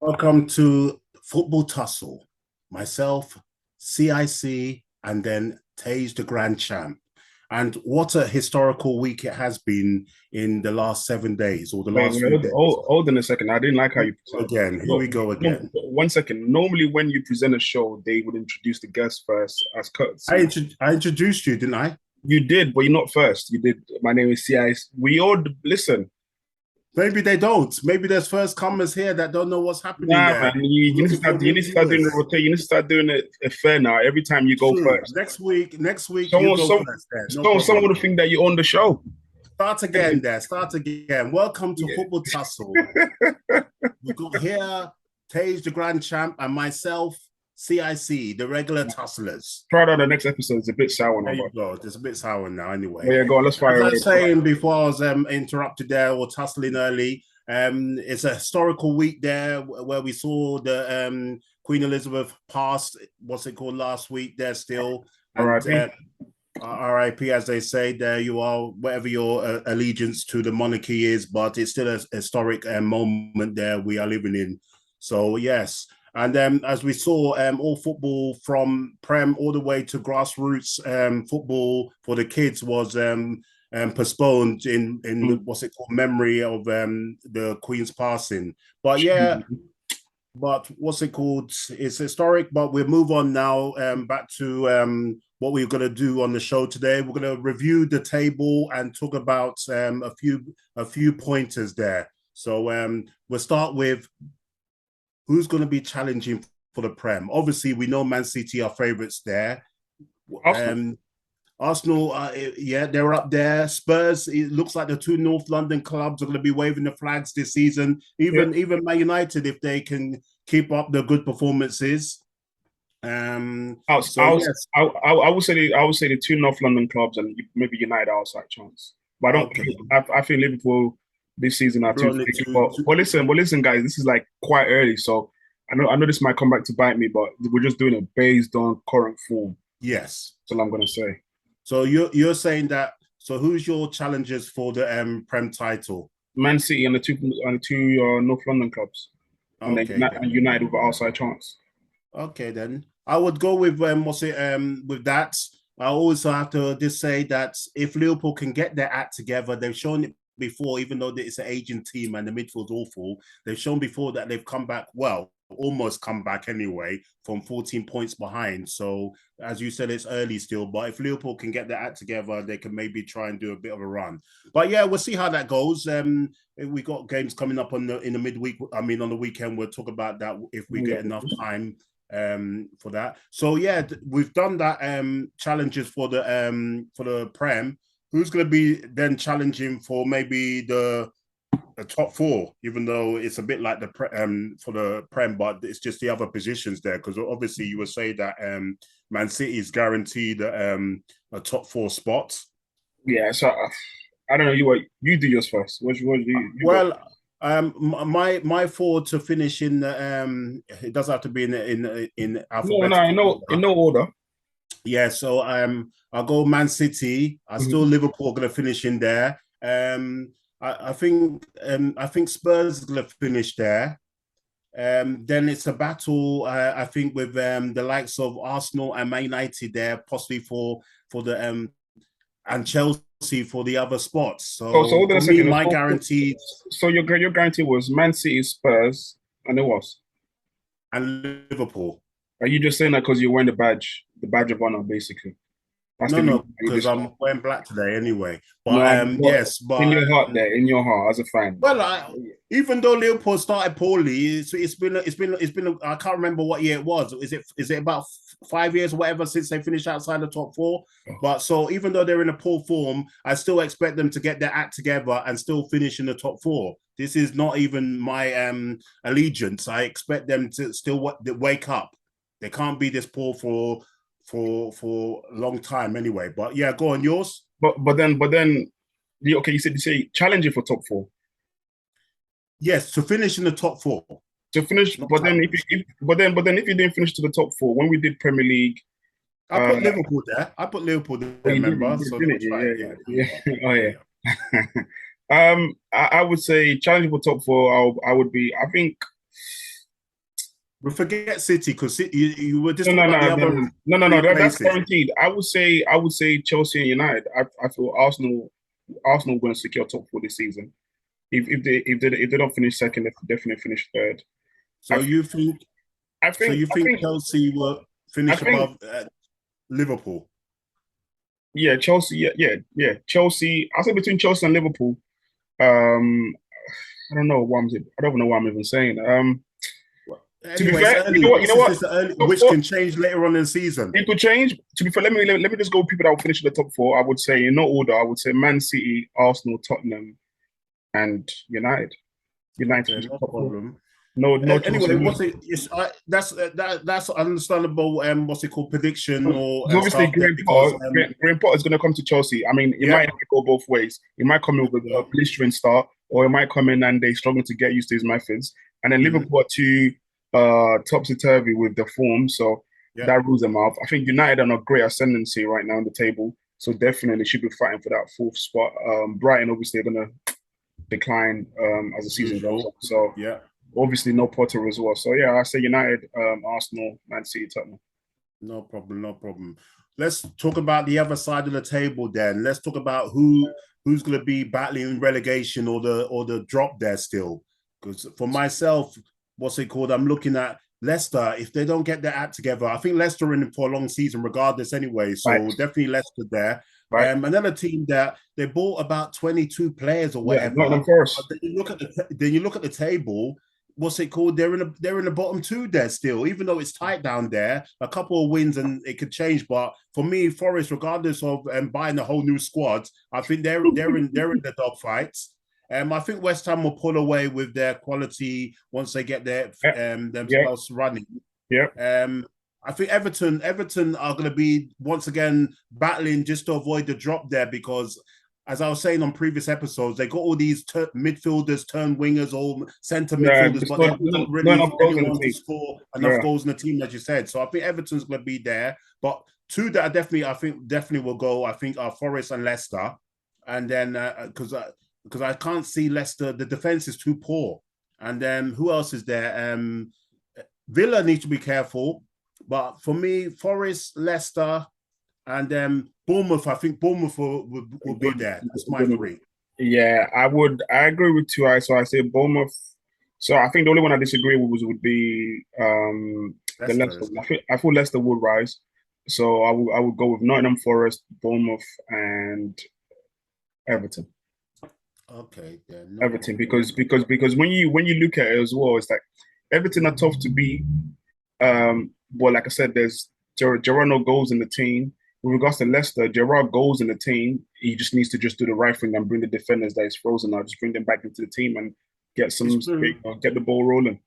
Welcome to Football Tussle. Myself, CIC, and then Tage the Grand Champ. And what a historical week it has been in the last 7 days or the Wait, last wait, few days. hold on a second. I didn't like how you presented. Again, here No, we go no, again. 1 second. Normally, when you present a show, they would introduce the guest first as courtesy. I introduced you, didn't I? You did, but you're not first. You did. My name is CI. We all listen. Maybe they don't. Maybe there's first comers here that don't know what's happening Nah, man. there. You need to Looking for start. You new need to start doing the viewers. rotate. You need to start doing it fair now. Every time you go True. first, Next week you someone, go some, first there. No someone problem. would think that you own the show. Start again there. Start again. Welcome to Yeah. Football Tussle. We got here Tage, the Grand Champ, and myself, CIC, the regular tusslers. Try out the next episode. It's a bit sour There now, you but go. It's a bit sour now, oh, anyway. yeah, go on. Let's As fire I away. was saying before I was interrupted there or tussling early, it's a historical week there where we saw the Queen Elizabeth pass. What's it called last week? There still, and R.I.P. RIP, as they say. There you are, whatever your allegiance to the monarchy is, but it's still a historic moment there we are living in. So yes, and as we saw, all football from Prem all the way to grassroots football for the kids was postponed in what's it called, memory of the Queen's passing. But yeah, but what's it called? It's historic, but we'll move on now back to what we're going to do on the show today. We're going to review the table and talk about a few pointers there. So we'll start with who's going to be challenging for the Prem. Obviously, we know Man City are favourites there. Arsenal. Um, Arsenal, yeah, they're up there. Spurs, it looks like the two North London clubs are going to be waving the flags this season. Yeah. Even Man United, if they can keep up the good performances. So yes, I would say the two North London clubs and maybe United outside chance. But I don't. okay. I think Liverpool this season are too Brought it thick. to, But listen, guys, this is like quite early, so I know this might come back to bite me, but we're just doing it based on current form. yes. That's all I'm gonna say. So you're saying that. So who's your challengers for the Prem title? Man City and the two North London clubs, and then Okay, United with an outside chance. okay, then I would go with with that. I also have to just say that if Liverpool can get their act together, they've shown it before, even though it's an aging team and the midfield's awful, they've shown before that they've come back well, almost come back anyway, from 14 points behind. So as you said, it's early still, but if Liverpool can get their act together, they can maybe try and do a bit of a run. But yeah, we'll see how that goes. We got games coming up in the midweek. I mean, on the weekend, we'll talk about that if we get Yeah. enough time for that. So yeah, we've done that challenges for the Prem. Who's going to be then challenging for maybe the top four, even though it's a bit like the for the Prem, but it's just the other positions there, because obviously you would say that Man City is guaranteed a top four spot. Yeah. So I don't know. You do yours first. What do you go? Well, my four to finish in it does have to be in No, no, alphabetical in order. no order. Yeah, so I'll go Man City. I still Mhm. Liverpool gonna finish in there. I think Spurs is gonna finish there. Then it's a battle, I think, with the likes of Arsenal and Man United there, possibly for the and Chelsea for the other spots. So So hold on a for me, second. my guaranteed So your guarantee was Man City, Spurs, and it was. and Liverpool. Are you just saying that because you're wearing the badge of honor, basically? That's the No, reason no, you because just I'm wearing black today anyway. no. But yes, In but your heart, in your heart, as a fan. well, even though Liverpool started poorly, it's been. I can't remember what year it was. Is it about 5 years or whatever since they finished outside the top four? But so even though they're in a poor form, I still expect them to get their act together and still finish in the top four. This is not even my allegiance. I expect them to still wake up. They can't be this poor for a long time anyway. But yeah, go on yours. But then, okay. You say challenging for top four Yes, to finish in the top four, to finish. not But then challenge. if you didn't finish to the top four when we did Premier League, I uh, put Liverpool there. I put Liverpool there, oh, remember? you So did that it, was right. yeah, Yeah, yeah, yeah, yeah. Oh yeah. yeah. I would say challenging for top four. I would be. I think. We forget City because you were just No, no, talking about no, the no, other no, no, no, no. three That's places. guaranteed. I would say Chelsea and United. I feel Arsenal going to secure top four this season. If they don't finish second, they definitely finish third. I So you think I so think you I think think Chelsea will I finish think above Liverpool? yeah, Chelsea, yeah. Chelsea. I say between Chelsea and Liverpool. Um, I don't know I don't know what I'm even saying. To be Anyway, it's fair, you know early. what? You This know is what? just early, Top which four, can change later on in the season. it could change. To be fair, let me just go with people that will finish in the top four. I would say in no order. I would say Man City, Arsenal, Tottenham, and United. United Okay, finish no top four. problem. No Chelsea. Anyway, that's understandable. What's it called? Prediction or Because obviously, stuff there because Graham Potter is going to come to Chelsea. I mean, it yeah, might go both ways. It might come in with a yeah, blistering start, or it might come in and they struggle to get used to his methods. And then mhm, Liverpool are too topsy turvy with the form, so yeah. that rules them out. I think United are on a great ascendancy right now on the table, so definitely should be fighting for that fourth spot. Brighton obviously are going to decline as the As season goes usual. on, so Yeah, obviously no Potter as well. So yeah, I say United, Arsenal, Man City, Tottenham. no problem, no problem. Let's talk about the other side of the table then. Let's talk about who's going to be battling relegation or the drop there still. Because for myself, what's it called? I'm looking at Leicester. If they don't get their act together, I think Leicester are in for a long season regardless anyway. Right, So definitely Leicester there. right. Another team that they bought about 22 players or Yeah, whatever. Nottingham Forest. But then you look at the table, what's it called? They're in the bottom two there still, even though it's tight down there. A couple of wins and it could change. But for me, Forest, regardless of buying a whole new squad, I think they're in the dog fights. I think West Ham will pull away with their quality once they get their Yeah, yeah, themselves running. yeah. I think Everton are going to be once again battling just to avoid the drop there because as I was saying on previous episodes, they got all these midfielders, turn wingers, or centre Yeah, midfielders, it's but they haven't got not really enough goals in the anyone to team. score enough Yeah, goals in the team, as you said. So I think Everton's going to be there. But two that I think definitely will go, I think are Forest and Leicester. And then because I can't see Leicester, the defense is too poor. And then who else is there? Villa needs to be careful. But for me, Forest, Leicester, and Bournemouth, I think Bournemouth will be good, there. That's my good. three. Yeah, I agree with you. So I say Bournemouth. So I think the only one I disagree with would be the Leicester. Leicester. I feel Leicester would rise. So I would go with Nottingham Forest, Bournemouth, and Everton. Okay, yeah, no Everton, problem, no because when you look at it as well, it's like Everton are tough to beat. Well, like I said, there's Gerrard goals in the team. With regards to Leicester, Gerrard goals in the team. He just needs to just do the right thing and bring the defenders that is frozen now, just bring them back into the team and get It's some true. get the ball rolling.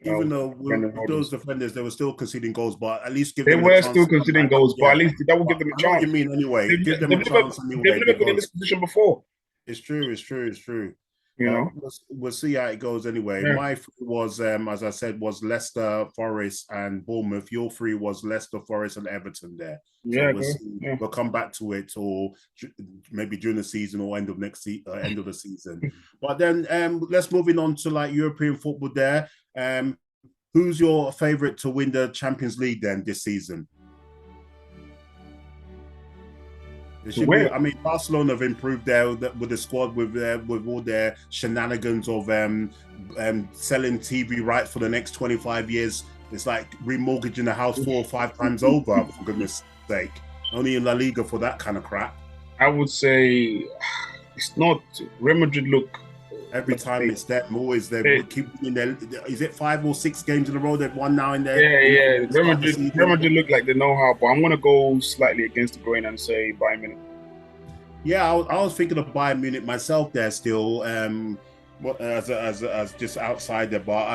Even though Brendan with those Rodgers. defenders, they were still conceding goals, but at least give They them the were chance still to come conceding back. goals, but at Yeah, least that will give but them a I know what you chance. mean anyway. Give them a They've never chance they've anyway never been in this because position before, it's true, it's true, it's true. you But know. we'll see how it goes anyway. Yeah, My three was, as I said, was Leicester, Forest, and Bournemouth. Your three was Leicester, Forest, and Everton there. So yeah, we'll bro. see. Yeah. We'll come back to it, or maybe during the season or end of end of the season. But then let's moving on to like European football. There, who's your favorite to win the Champions League then this season? It To should be. win. I mean, Barcelona have improved there with the squad with all their shenanigans of selling TV rights for the next 25 years. It's like remortgaging a house 4 or 5 times over. For goodness' sake, only in La Liga for that kind of crap. I would say it's not Real Madrid look Every like time it's them, always they they, keep in their. Is it 5 or 6 games in a row they've won now in there? yeah, yeah. The start of the Real season. Madrid look like they know how, but I'm gonna go slightly against the grain and say Bayern Munich. Yeah, I was thinking of Bayern Munich myself there still, as just outside there, but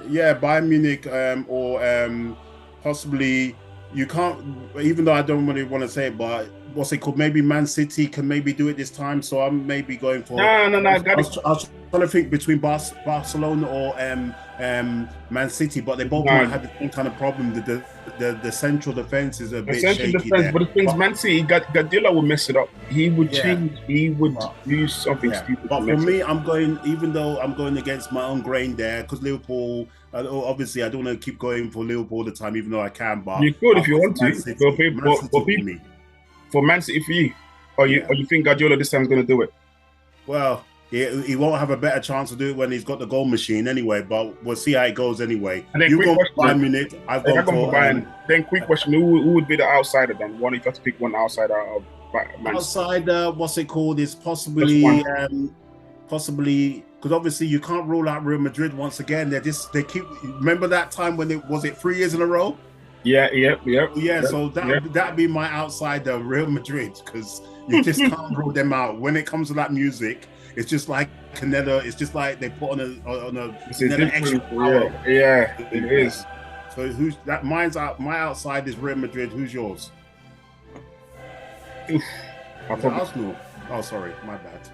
yeah, Bayern Munich or possibly you can't. Even though I don't really want to say it, but what's it called? Maybe Man City can maybe do it this time. So I'm maybe going for. No, no, no. I got it. I was trying to think between Barcelona or Man City, but they both might No, have the same kind of problem. The central defense is a bit essential shaky defense, there. but the things Man City, Guardiola would mess it up. He would Yeah. change. He would But do something yeah, stupid to but for mess it me, up. I'm going. Even though I'm going against my own grain there, because Liverpool Obviously, I don't want to keep going for Liverpool all the time, even though I can. But You could I'll if you go want for Man to. City. Man But City for people, me. for Man City for you, Yeah. or you think Guardiola this time is going to do it? Well, he won't have a better chance to do it when he's got the goal machine anyway. But we'll see how it goes anyway. And then You've quick gone for question: Bayern Munich. I've if I gone come for for Bayern, then quick question: who would be the outsider then? One if you have to pick one outsider of Man City. outside. What's it called? Is Just one. possibly because obviously you can't rule out Real Madrid once again. They keep remember that time when it was it 3 years in a row. Yeah. Yeah, so that'd be my outsider, Real Madrid, because you just can't rule them out. When it comes to that music, it's just like Canelo. It's just like they put on a It's a another extra different, power. yeah, it is. So who's that? Mine's out. My outside is Real Madrid. Who's yours? Oof, Arsenal. Oh, sorry, my bad.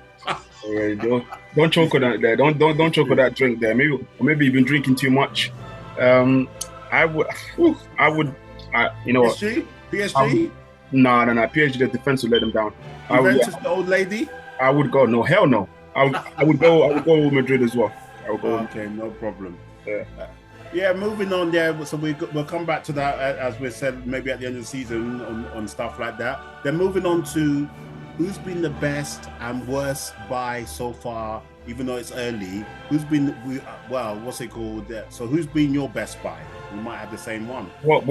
don't choke on that there. Don't choke on that drink there. Maybe you've been drinking too much. I would, you know what? PSG? No. PSG, the defense will let them down. Juventus, the old lady? I would go. No, hell no. I would go with Madrid as well. I would go. Okay, no problem. Yeah. Moving on there. So we'll come back to that as we said, maybe at the end of the season on stuff like that. Then moving on to who's been the best and worst buy so far, even though it's early. Who's been what's it called? So who's been your best buy? We might have the same one. What?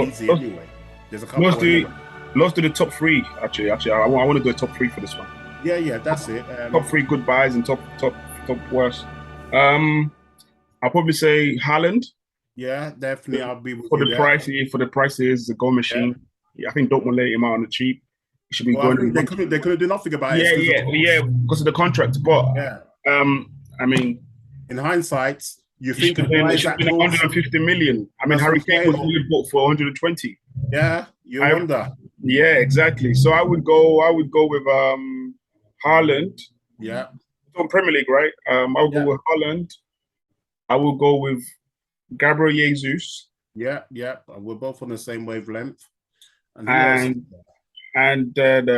Easy anyway. There's a couple. Let's do the top three. Actually, I want to do a top three for this one. Yeah, that's it. Top three good buys and top worst. I'll probably say Haaland. Yeah, definitely. I'll be with for you the there. price. For the price, he is the goal machine. Yeah, I think Dortmund let him out on the cheap. He should be going. I think they couldn't do nothing about it. Because of the contract. But I mean, in hindsight, you think it should have been 150 million. I mean, Harry Kane was only bought for 120. Yeah, you wonder. Yeah, exactly. So I would go with Haaland. Yeah. On Premier League, right? I'll go with Haaland. I will go with Gabriel Jesus. Yeah. We're both on the same wavelength. And then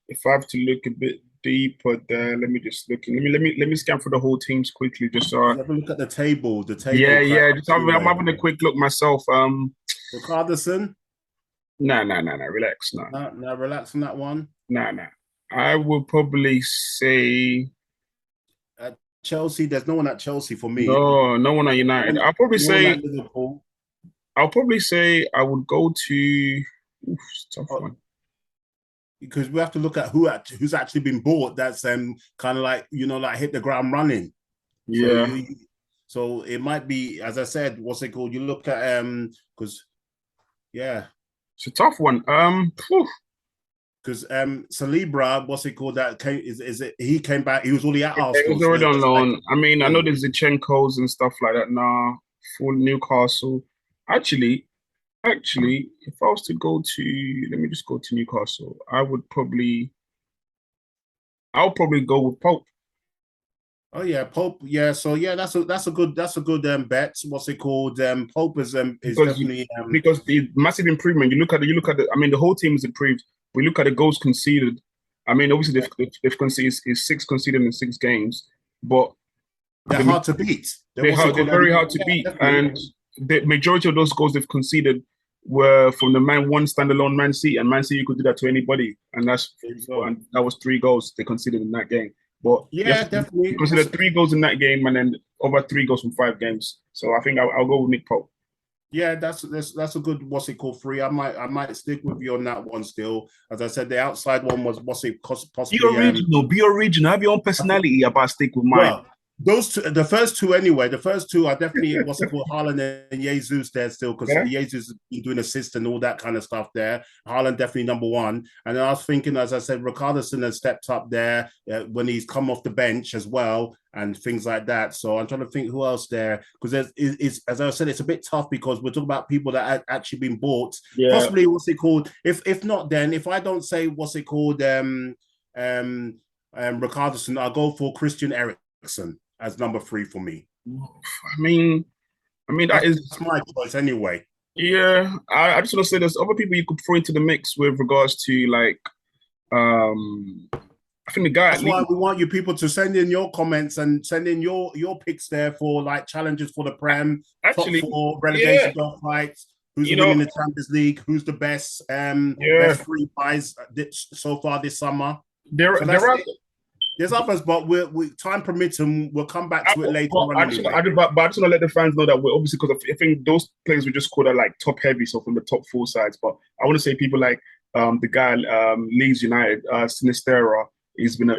if I have to look a bit deeper there, let me just look. Let me scan through the whole teams quickly, just so. Have a look at the table. Yeah. I'm having a quick look myself. Richarlison. No. Relax. No, relax on that one. No. I would probably say at Chelsea. There's no one at Chelsea for me. No one at United. I'll probably say Liverpool. I'll probably say I would go to. Tough one. Because we have to look at who's actually been bought. That's kind of like like hit the ground running. Yeah. So it might be, as I said, what's it called? You look at because it's a tough one. Because Saliba, what's it called? That he came back? He was already at Arsenal. He was already on loan. I mean, I know there's Zichenko's and stuff like that. For Newcastle. Actually, if I was to go to, let me just go to Newcastle. I'll probably go with Pope. Oh yeah, Pope. Yeah, so yeah, that's a good bet. What's it called? Pope is definitely because the massive improvement. You look at the. I mean, the whole team is improved. We look at the goals conceded. I mean, obviously they've conceded is 6 conceded in 6 games, but they're hard to beat. They're very hard to beat, and the majority of those goals they've conceded were from the one standalone Man City, and Man City could do that to anybody, and that was 3 goals they conceded in that game. But definitely considered 3 goals in that game, and then over 3 goals from 5 games. So I think I'll go with Nick Pope. Yeah, that's a good what's it called 3. I might stick with you on that one still. As I said, the outside one was possibly Be original. Have your own personality. About stick with mine. Well, those two, the first two anyway. The first two are definitely what's it called, Haaland and Jesus there still, because Jesus has been doing assists and all that kind of stuff there. Haaland definitely number 1. And then I was thinking, as I said, Richarlison has stepped up there when he's come off the bench as well and things like that. So I'm trying to think who else there, because it's as I said, it's a bit tough because we're talking about people that have actually been bought. Yeah. Possibly what's it called? If not, then if I don't say what's it called, Richarlison, I'll go for Christian Eriksen as number 3 for me. I mean that's my choice anyway. Yeah, I just want to say there's other people you could throw into the mix with regards to like I think the guy. That's why we want you people to send in your comments and send in your picks there for like challenges for the Prem, Actually, top 4 relegation fights. Who's winning the Champions League? Who's the best best free buys so far this summer? There are. There's others, but we time permitting, we'll come back to it later on. I just want to let the fans know that we're obviously, because I think those players we just called are like top heavy, so from the top 4 sides. But I want to say people like the guy Leeds United, Sinistera. He's been a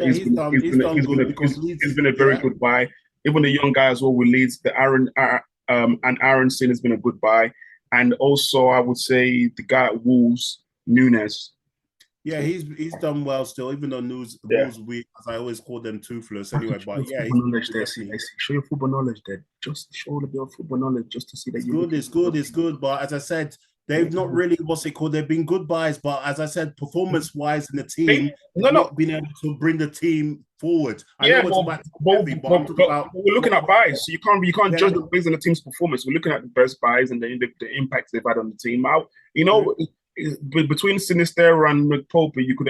very good buy. Even the young guy as well with Leeds, the Aronson has been a good buy. And also I would say the guy at Wolves, Nunes. Yeah, he's done well still, even though Wolves, as I always call them, toothless anyway. But yeah, show your football knowledge there. Just show your football knowledge just to see that it's good. But as I said, they've not really they've been good buys, but as I said, performance-wise in the team, they've not been able to bring the team forward. We're looking at buys, so you can't judge them based on the team's performance. We're looking at the best buys and the impacts they've had on the team. Between Sinister and McPope, you could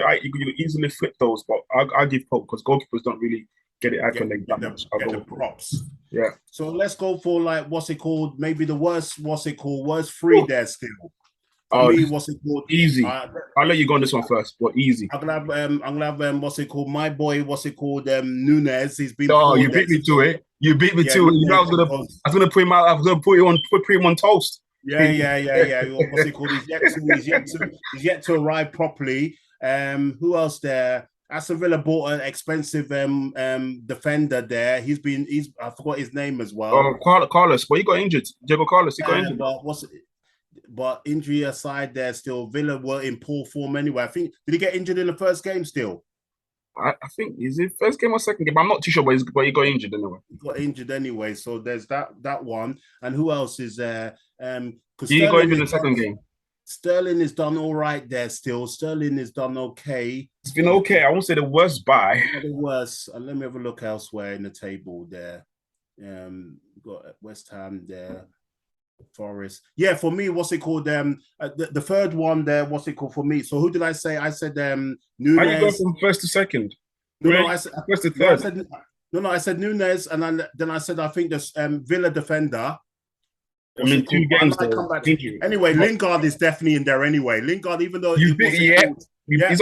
easily flip those, but I'll give Pope because goalkeepers don't really get it out when they get the props. Yeah. So let's go for like maybe the worst worst free there still. For me, easy. I'll let you go on this one first, but easy. I'm gonna have my boy, Nunes. He's been. Oh, you beat me to it. You beat me to it. You know, I was gonna put him out. I was gonna put him on toast. Yeah. What's it called? He's yet to arrive properly. Who else there? Aston Villa bought an expensive defender there. I forgot his name as well. Oh, Carlos. But he got injured. Diego Carlos. He got injured. But injury aside, there still Villa were in poor form anyway. I think did he get injured in the first game still? I think is it first game or second game? I'm not too sure, but he got injured anyway. He got injured anyway, so there's that one. And who else is there? He got injured in the second game. Sterling is done all right there still. Sterling is done okay. It's been okay. I won't say the worst buy. The worst. Let me have a look elsewhere in the table there. Got West Ham there. Forest. Yeah, for me, the third one there, for me? So who did I say? I said Nunes. How you go from first to second? No, I said first to third. I said Nunes, and then I said I think this Villa defender. I mean, 2 games. Anyway, Lingard is definitely in there anyway. Lingard, even though he's on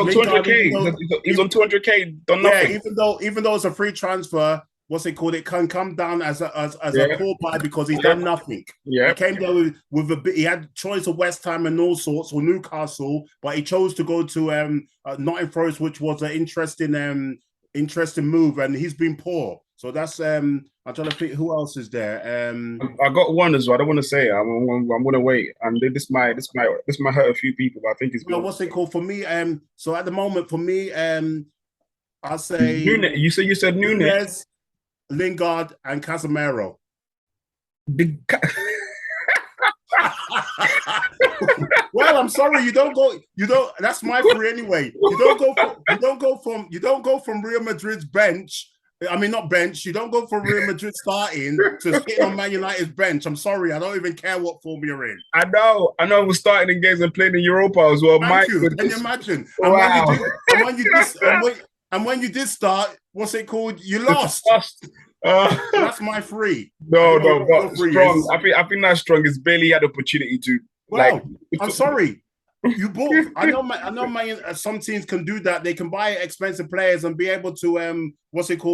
200K. He's on 200K. Done nothing. Yeah, even though it's a free transfer. It can come down as a poor buy because he's done nothing. Yeah, he came there with a bit. He had choice of West Ham and all sorts, or Newcastle, but he chose to go to Nottingham Forest, which was an interesting move, and he's been poor. So that's I'm trying to think who else is there. I got one as well. I don't want to say it. I'm gonna wait, and this might hurt a few people, but I think it's good. What's it called for me? So at the moment for me, I'll say You said Nunes. Lingard and Casemiro. Well, I'm sorry, you don't. That's my free anyway. You don't go from Real Madrid's bench. I mean, not bench. You don't go from Real Madrid starting to sit on Man United's bench. I'm sorry, I don't even care what form you're in. I know. We're starting in games and playing in Europa as well. Thank you. Can you imagine? Wow. And when you did start, what's it called? You lost. That's my free. No, but strong. I think that's strong. It's barely had opportunity to. Well, I'm sorry. You bought. I know. Some teams can do that. They can buy expensive players and be able to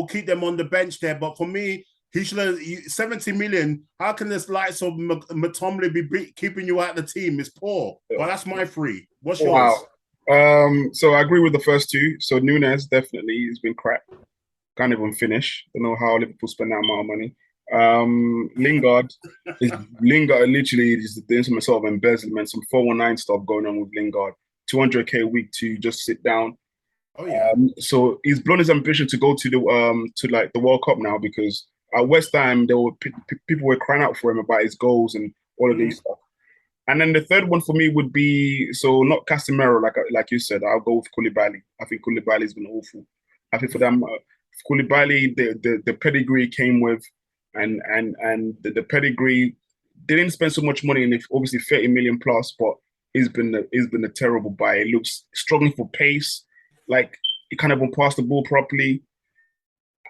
keep them on the bench there. But for me, he should have 70 million. How can this likes of Matomley be keeping you out of the team? It's poor. But that's my free. What's yours? Wow. So I agree with the first two. So Nunes definitely has been crap. Can't even finish. Don't know how Liverpool spend that amount of money. Lingard literally is doing some sort of embezzlement, some 419 stuff going on with Lingard. 200K a week to just sit down. Oh yeah. So he's blown his ambition to go to the World Cup now because at West Ham people were crying out for him about his goals and all of these stuff. And then the third one for me would be not Casemiro like you said. I'll go with Koulibaly. I think Koulibaly's been awful. I think for them. Koulibaly, the pedigree came with, and the pedigree, they didn't spend so much money in it, obviously 30 million plus, but he's been a terrible buy. It looks struggling for pace. Like he can't even pass the ball properly.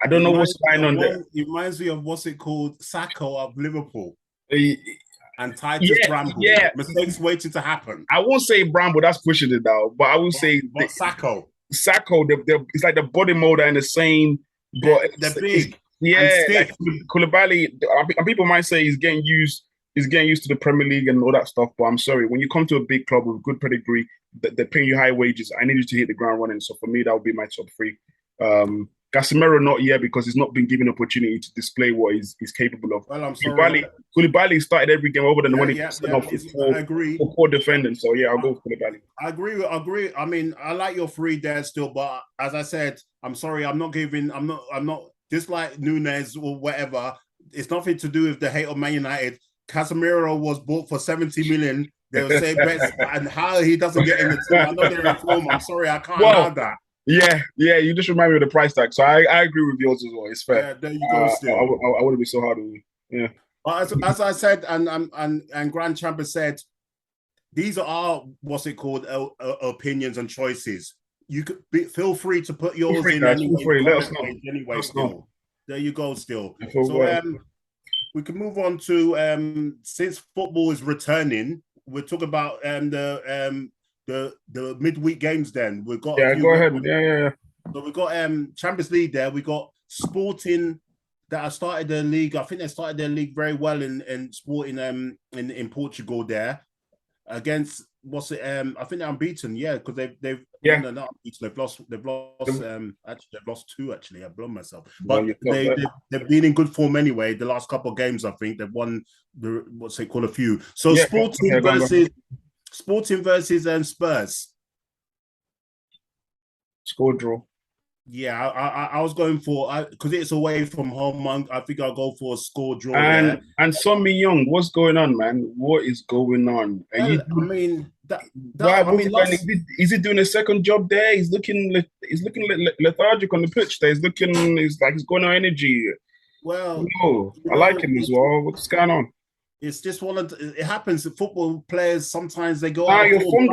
I don't know what's going on there. It reminds me of what's it called, Sacco of Liverpool Uh, and Titus Bramble. Yeah. Mistakes waiting to happen. I won't say Bramble, that's pushing it now, but I will say Sacco. Sacco, it's like the body molder in the same. But they're big. Yeah, like Koulibaly, and people might say he's getting used to the Premier League and all that stuff. But I'm sorry, when you come to a big club with good pedigree, they're paying you high wages. I need you to hit the ground running. So for me, that would be my top three. Casemiro not yet because he's not been given opportunity to display what he's capable of. Well, I'm sorry. Koulibaly started every game over than 20% off for poor defending. So yeah, I'll go with Koulibaly. I agree. I mean, I like your three there still, but as I said, I'm sorry, I'm not just like Nunes or whatever. It's nothing to do with the hate of Man United. Casemiro was bought for 70 million. They will say best, and how he doesn't get in the team. I know they're in form. I'm sorry, I can't allow that. Yeah. You just remind me of the price tag. So I agree with yours as well. It's fair. Yeah, there you go. Still, I wouldn't be so hard on you. Yeah. But as I said, and Grand Champion said, these are our opinions and choices. You could feel free to put yours in. Anyway, let us know. Anyway, still, there you go. Still, so we can move on to since football is returning, we're talking about the midweek games. Then we've got go ahead. Yeah. So we've got Champions League there. We got Sporting that have started their league. I think they started their league very well in Sporting in Portugal there against I think they're unbeaten. Yeah, because they've no, not unbeaten. They've lost actually they've lost two. Actually, I've blown myself. But they've been in good form anyway. The last couple of games, I think they've won a few. So Sporting versus Spurs. Score draw. Yeah, I was going for because it's away from home. I think I'll go for a score draw. And Son Young, what's going on, man? What is going on? Is he doing a second job there? He's looking lethargic on the pitch. He's like he's going on energy. Well, I like him as well. What's going on? It's just it happens. Football players sometimes they go out. Your form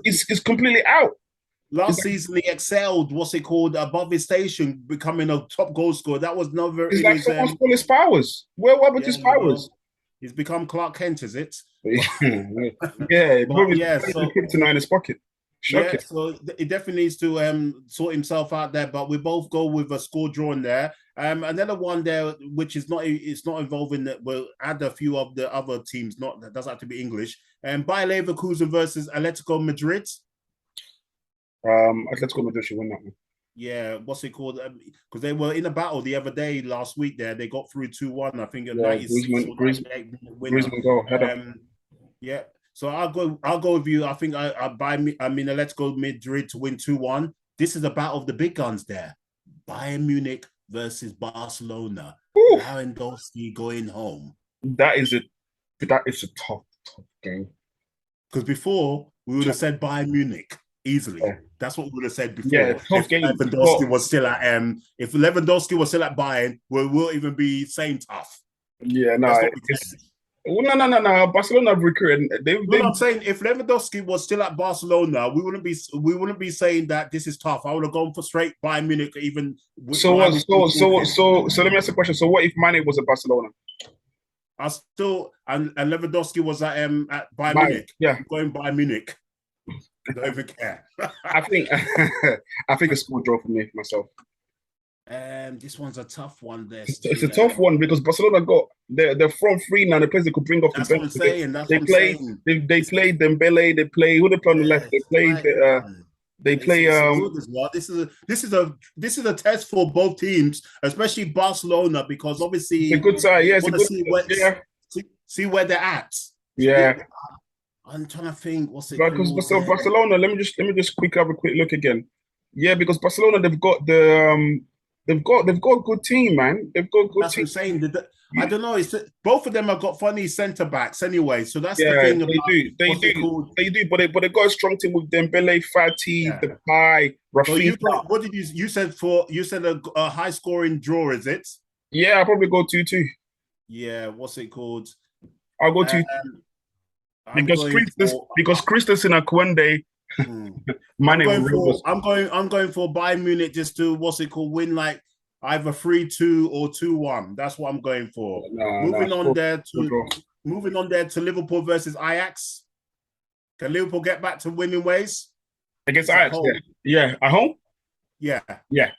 is completely out. Last season, he excelled. Above his station, becoming a top goal scorer. That was never. It's like someone's full his powers. Where were his powers? He's become Clark Kent, is it? Yeah, so kryptonite in his pocket. Shocking. Yeah, so it definitely needs to sort himself out there. But we both go with a score draw in there. Another one there, which is it's not involving that. We'll add a few of the other teams. That doesn't have to be English. Bayer Leverkusen versus Atletico Madrid. Atletico Madrid should win that one. Yeah, what's it called? Because they were in a battle the other day last week. There, they got through 2-1. I think Griezmann goal. Yeah, so I'll go with you. I think Atletico Madrid to win 2-1. This is a battle of the big guns there. Bayern Munich versus Barcelona. Lewandowski going home. That is a tough game. Because before we would have said Bayern Munich. Easily, that's what we would have said before. Yeah, tough game. Lewandowski was still at if Lewandowski was still at Bayern, we'll even be saying tough. Yeah, no. Barcelona have recruited. I'm saying if Lewandowski was still at Barcelona, we wouldn't be saying that this is tough. I would have gone for straight Bayern Munich. Even so let me ask a question. So what if Mane was at Barcelona? And Lewandowski was at Bayern Munich. Yeah, I'm going Bayern Munich. I don't even care. I think a score draw for me myself. This one's a tough one. It's a tough one because Barcelona got their front three now. The players they could bring off the bench. They played Dembele. They play who they play on the left. They play. This is a test for both teams, especially Barcelona, because obviously it's a good side. Yeah, it's a good see where they're at. Yeah. I'm trying to think. What's it? Because Barcelona. Let me just have a quick look again. Yeah, because Barcelona they've got a good team, man. They've got good team. That's what I'm saying. I don't know. Both of them have got funny centre backs anyway. So that's the thing. They do. But they got a strong team with Dembele, Fati, Depay, Rafinha. So what did you said a high scoring draw? Is it? Yeah, I'll probably go 2-2. Yeah. What's it called? I'll go 2. Because Christensen and Koundé Mane will roll us. I'm going for Bayern Munich just to win like either 3-2 or 2-1. That's what I'm going for. Moving on there to Liverpool versus Ajax. Can Liverpool get back to winning ways? Against Ajax, yeah. At home? Yeah. I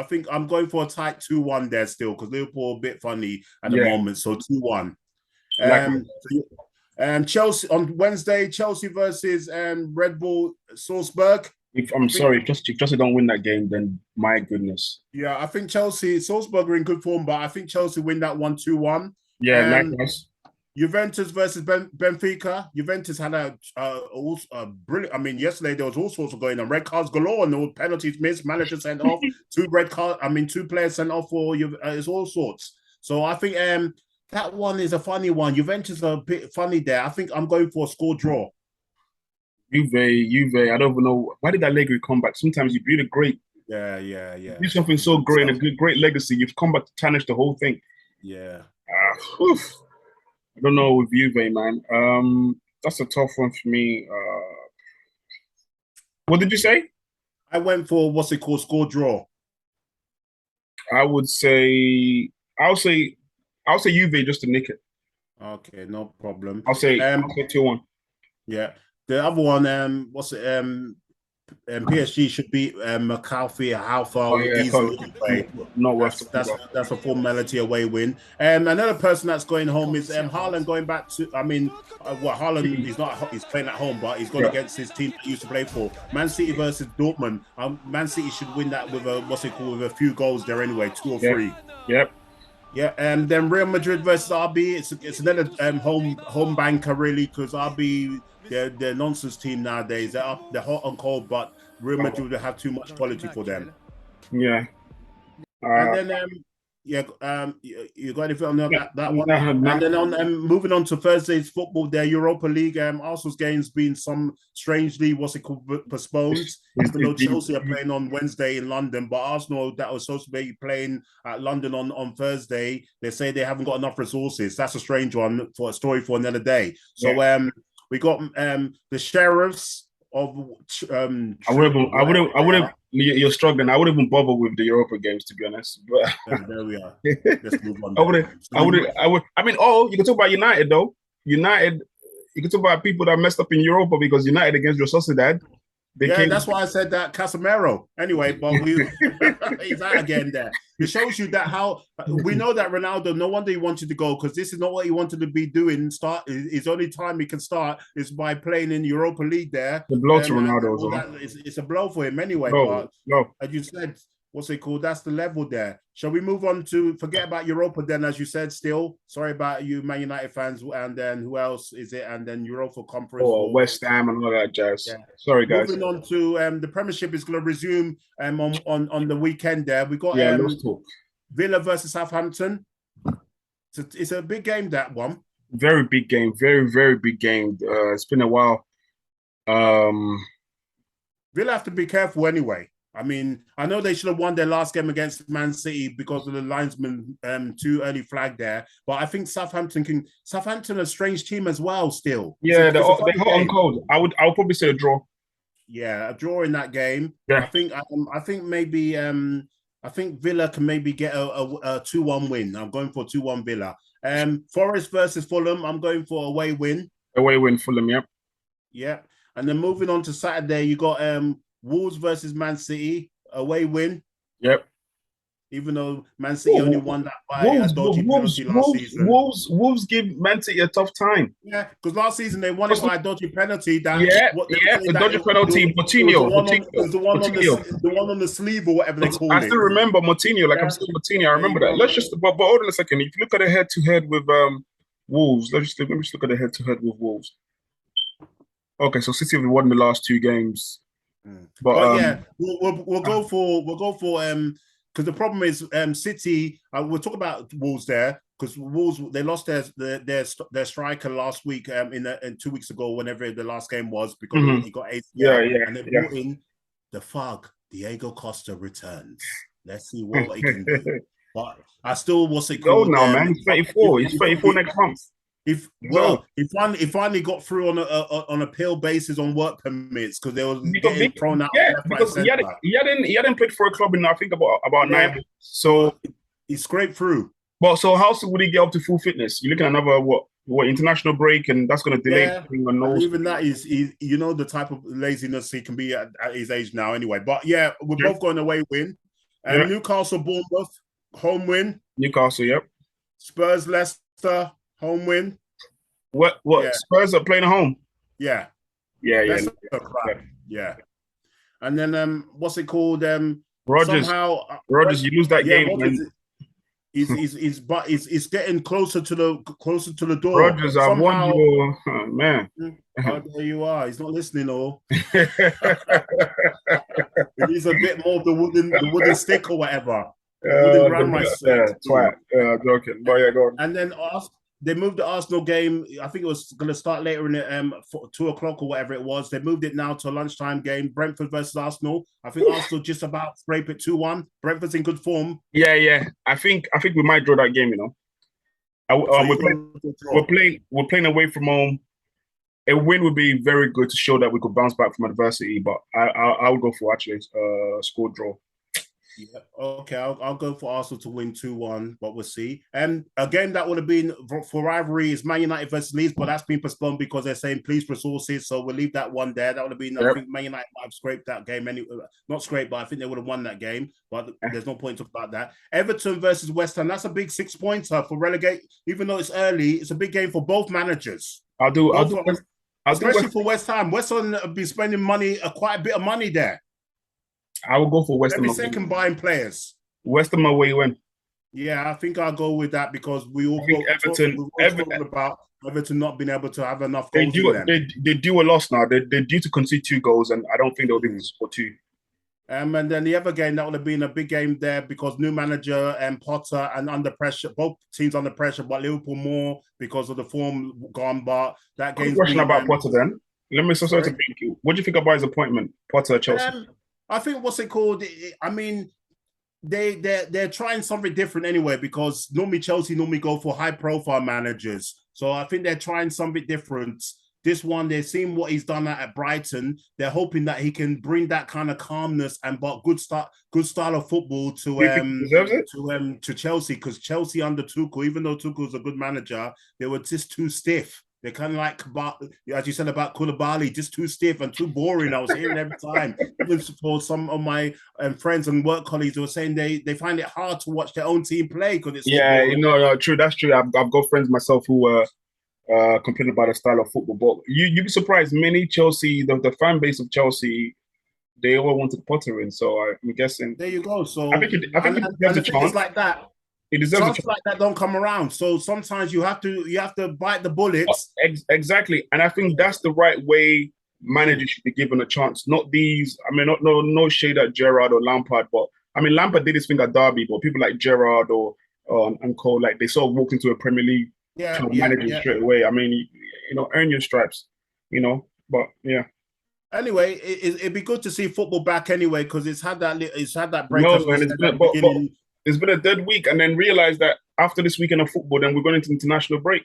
think I'm going for a tight 2-1 there still, because Liverpool a bit funny at the moment. So 2-1. Chelsea on Wednesday, Chelsea versus Red Bull Salzburg. Sorry, if Chelsea don't win that game, then my goodness. Yeah, I think Salzburg are in good form, but I think Chelsea win that 1-2-1. Yeah, likewise. Juventus versus Benfica. Juventus had a brilliant. I mean, yesterday there was all sorts of going on. Red cards galore and all penalties missed. Manager sent off. 2 players sent off for you. It's all sorts. So I think that one is a funny one. Juventus are a bit funny there. I think I'm going for a score draw. Juve. I don't even know why did Allegri come back. Sometimes you build a great. Yeah. Do something so great and a great legacy. You've come back to tarnish the whole thing. Yeah. I don't know with Juve, man. That's a tough one for me. What did you say? I went for score draw. I'll say Juve just to nick it. Okay, no problem. I'll say 2-1. Yeah. The other one, PSG should beat McAuliffe. How far easily play? Not worth. That's a formality away win. Another person that's going home is Haaland going back to. I mean, Haaland he's playing at home, but he's gone against his team that he used to play for. Man City versus Dortmund. Man City should win that with with a few goals there anyway, 2 or 3. Yep. Yeah, and then Real Madrid versus RB. It's another home banker really, because RB. They're nonsense team nowadays. They're hot and cold, but Real Madrid will have too much quality for them. Yeah. And then you got anything on that one? And then moving on to Thursday's football, their Europa League, Arsenal's game's been strangely postponed. Even though Chelsea are playing on Wednesday in London, but Arsenal that was supposed to be playing at London on Thursday, they say they haven't got enough resources. That's a strange one for a story for another day. So we got the Sheriffs of. I wouldn't. You're struggling. I wouldn't even bother with the Europa games, to be honest. But there we are. Let's move on. I mean, you can talk about United though. United, you can talk about people that messed up in Europa because United against Real Sociedad. That's why I said that Casemiro. Anyway, but he's out again there. It shows you that how we know that Ronaldo, no wonder he wanted to go, because this is not what he wanted to be doing. His only time he can start is by playing in Europa League there. The blow to Ronaldo. It's a blow for him anyway. No. As you said, that's the level there. Shall we move on to forget about Europa then, as you said, still? Sorry about you Man United fans, and then who else is it? And then Europa Conference. West Ham and all that jazz. Yeah. Sorry, guys. Moving on to the Premiership is going to resume on the weekend there. We got let's talk. Villa versus Southampton. It's a big game, that one. Very big game. Very, very big game. It's been a while. Villa have to be careful anyway. I mean, I know they should have won their last game against Man City because of the linesman too early flag there. But I think Southampton are a strange team as well still. Yeah, they're hot and cold. I would probably say a draw. Yeah, a draw in that game. Yeah. I think maybe I think Villa can maybe get a 2-1 win. I'm going for 2-1 Villa. Forest versus Fulham. I'm going for away win. Away win, Fulham, yep. Yeah. And then moving on to Saturday, you got Wolves versus Man City, away win. Yep. Even though Man City only won that by a dodgy penalty last season. Wolves give Man City a tough time. Yeah, because last season they won it by a dodgy penalty. The dodgy penalty, Moutinho. The one on the sleeve or whatever they call it. I still remember Moutinho, I'm still Moutinho. I remember that. But hold on a second. If you look at the head-to-head with Wolves, let me just look at the head-to-head with Wolves. Okay, so City have won the last 2 games. But yeah, we'll go for because the problem is City. We'll talk about Wolves there, because Wolves, they lost their striker last week in 2 weeks ago, whenever the last game was, because he got 8. And they brought in the Fug. Diego Costa returns. Let's see what he can do. But I still Go now, man. He's 34. He's 34 next month. He finally got through on a pale basis on work permits because they was getting thrown out. Yeah, because he hadn't played for a club in I think about 9 months. So he scraped through. Well, so how soon would he get up to full fitness? You're looking at another what international break, and that's going to delay. Yeah, and even that is you know the type of laziness he can be at his age now. Anyway, but yeah, we're both going away win. Newcastle, Bournemouth, home win. Newcastle, yep. Spurs, Leicester, home win. What? Yeah. Spurs are playing at home. Yeah. Yeah. And then what's it called? Rogers. You lose that game. He's getting closer to the door. Rogers, I won your man. Oh, there you are. He's not listening, or he needs a bit more of the wooden stick or whatever. Joking. But yeah, go on. And then they moved the Arsenal game. I think it was going to start later in the 2 o'clock or whatever it was. They moved it now to a lunchtime game. Brentford versus Arsenal. I think Arsenal just about scrape it 2-1. Brentford's in good form. Yeah. I think we might draw that game. You know, we're playing away from home. A win would be very good to show that we could bounce back from adversity. But I would go for actually score draw. Yeah. Okay, I'll go for Arsenal to win 2-1, but we'll see. And a game that would have been for rivalry is Man United versus Leeds, but that's been postponed because they're saying police resources. So we'll leave that one there. That would have been, I think Man United might have scraped that game anyway. Not scraped, but I think they would have won that game. But there's no point talking about that. Everton versus West Ham. That's a big 6-pointer for relegate. Even though it's early, it's a big game for both managers. Especially for West Ham. West Ham will be spending money, quite a bit of money there. I will go for West Ham. Every second buying players. West Ham away win. Yeah, I think I'll go with that because we all talking about Everton not being able to have enough goals. They do a loss now. They're due to concede 2 goals, and I don't think they'll be able to score 2. And then the other game that would have been a big game there because new manager and Potter and under pressure, both teams under pressure, but Liverpool more because of the form gone. But that game. Question about Potter then. Let me sorry to thank you. What do you think about his appointment, Potter at Chelsea? I think what's it called? I mean, they're trying something different anyway because normally Chelsea go for high profile managers. So I think they're trying something different. This one, they're seeing what he's done at Brighton. They're hoping that he can bring that kind of calmness and good style of football to Chelsea because Chelsea under Tuchel, even though Tuchel's a good manager, they were just too stiff. They're kind of like, as you said about Koulibaly, just too stiff and too boring. I was hearing every time. Even for some of my friends and work colleagues who were saying they find it hard to watch their own team play because it's true. That's true. I've got friends myself who complaining about the style of football. But you'd be surprised. Many Chelsea, the fan base of Chelsea, they all wanted Potter in. So I'm guessing. There you go. So I think it deserves a chance like that. It deserves chances like that don't come around. So sometimes you have to bite the bullets. Exactly, and I think that's the right way managers should be given a chance. Not these. I mean, no shade at Gerrard or Lampard, but I mean Lampard did his thing at Derby, but people like Gerrard or and Cole, like they sort of walked into a Premier League manager straight away. I mean, earn your stripes, But yeah. Anyway, it'd be good to see football back anyway because it's had that break. No, man, it's been a dead week, and then realize that after this weekend of football, then we're going into international break.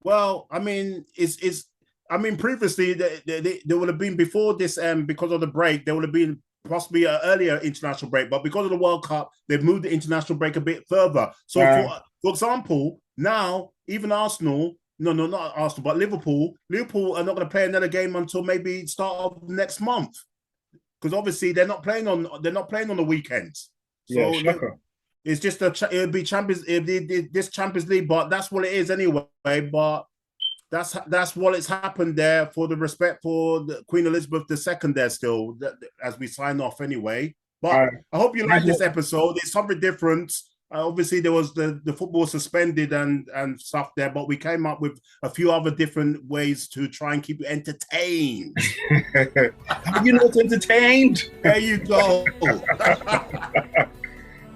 Well, I mean, previously there would have been before this, because of the break, there would have been possibly an earlier international break, but because of the World Cup, they've moved the international break a bit further. So, for example, now even Arsenal, not Arsenal, but Liverpool are not going to play another game until maybe start of next month, because obviously they're not playing on the weekends. So it's just it'll be this Champions League, but that's what it is anyway. But that's what it's happened there for the respect for the Queen Elizabeth II there still as we sign off anyway. But I hope you like this episode. It's something different. Obviously, there was the football suspended and stuff there, but we came up with a few other different ways to try and keep you entertained. Are you not entertained? There you go.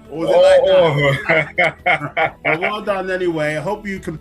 Or was it like that? Well done anyway. I hope you can